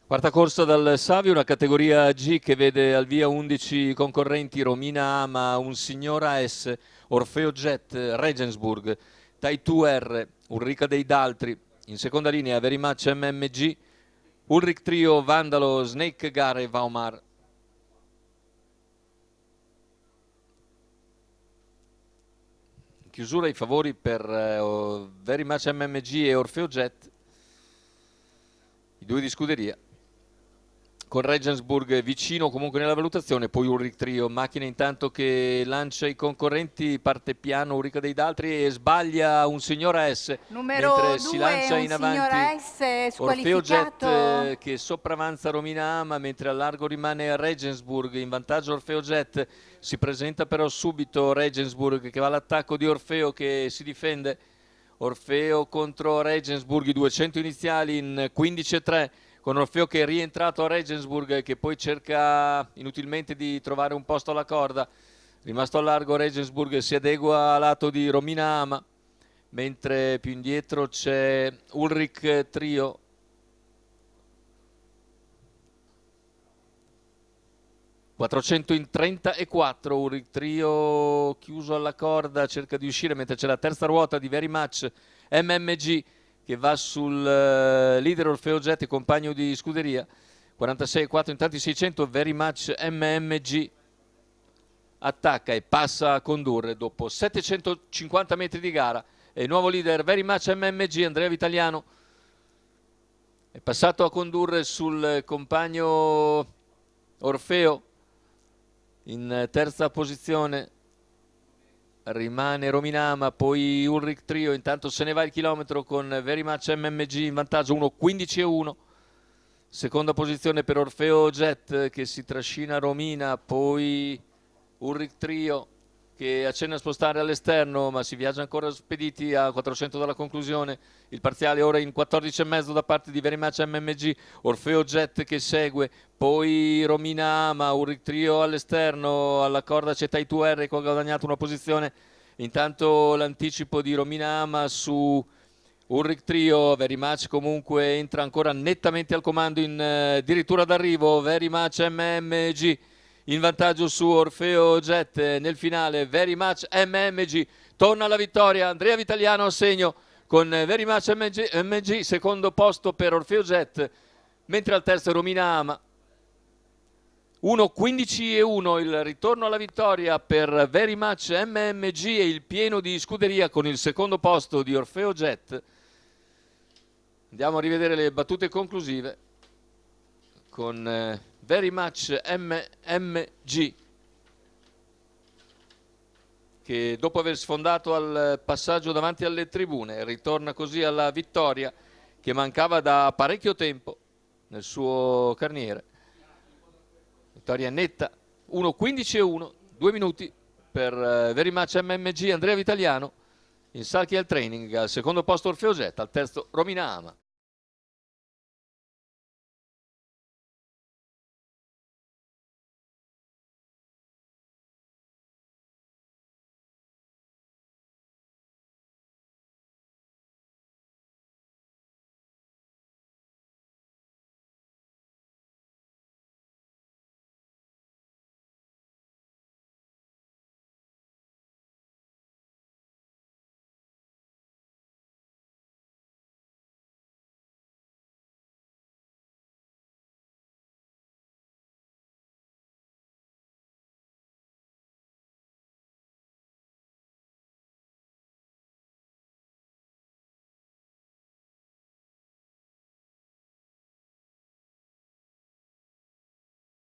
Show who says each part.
Speaker 1: Quarta corsa dal Savio, una categoria G che vede al via 11 concorrenti: Romina Ama, Un Signora S, Orfeo Jet, Regensburg, Taitu R, Ulrica dei Daltri. In seconda linea Very Much MMG, Ulrich Trio, Vandalo, Snake Gare e Vaumar. In chiusura i favori per Very Much MMG e Orfeo Jet, i due di scuderia, con Regensburg vicino comunque nella valutazione, poi Ulrich Trio. Macchina intanto che lancia i concorrenti, parte piano Ulrica dei Daltri e sbaglia Un Signora S,
Speaker 2: Numero
Speaker 1: mentre si
Speaker 2: 2,
Speaker 1: lancia
Speaker 2: Un
Speaker 1: in avanti
Speaker 2: Signora S,
Speaker 1: Orfeo Jet
Speaker 2: squalificato.
Speaker 1: che sopravanza Romina Ama, mentre a largo rimane Regensburg. In vantaggio Orfeo Jet, si presenta però subito Regensburg che va all'attacco di Orfeo che si difende. Orfeo contro Regensburg, i 200 iniziali in 15,3, con Orfeo che è rientrato a Regensburg, che poi cerca inutilmente di trovare un posto alla corda. Rimasto a largo Regensburg si adegua a lato di Romina Ama, mentre più indietro c'è Ulrich Trio. ...400 in 34, Ulrich Trio chiuso alla corda, cerca di uscire, mentre c'è la terza ruota di Very Much MMG che va sul leader Orfeo Jet, compagno di scuderia. 46,4 intanto i 600, Very Much MMG attacca e passa a condurre dopo 750 metri di gara. E il nuovo leader Very Much MMG, Andrea Vitaliano, è passato a condurre sul compagno Orfeo. In terza posizione rimane Romina Ama, poi Ulrich Trio. Intanto se ne va il chilometro con Very Much MMG in vantaggio 1,15,1. Seconda posizione per Orfeo Jet che si trascina Romina, poi Ulrich Trio che accenna a spostare all'esterno, ma si viaggia ancora spediti a 400 dalla conclusione. Il parziale ora in 14,5 da parte di Very Much MMG. Orfeo Jet che segue, poi Romina Ama, Ulrich Trio all'esterno, alla corda c'è Taitu R che ha guadagnato una posizione. Intanto l'anticipo di Romina Ama su Ulrich Trio. Very Much comunque entra ancora nettamente al comando in addirittura d'arrivo. Very Much MMG in vantaggio su Orfeo Jet. Nel finale Very Much MMG torna alla vittoria. Andrea Vitaliano a segno con Very Much MMG, secondo posto per Orfeo Jet, mentre al terzo Romina Ama. 1,15,1 il ritorno alla vittoria per Very Much MMG e il pieno di scuderia con il secondo posto di Orfeo Jet. Andiamo a rivedere le battute conclusive con Very Much MMG che dopo aver sfondato al passaggio davanti alle tribune ritorna così alla vittoria che mancava da parecchio tempo nel suo carniere. Vittoria netta, 1,15,1, 2 minuti per Very Much MMG. Andrea Vitaliano in Salchi al training, al secondo posto Orfeo Jet, al terzo Romina Ama.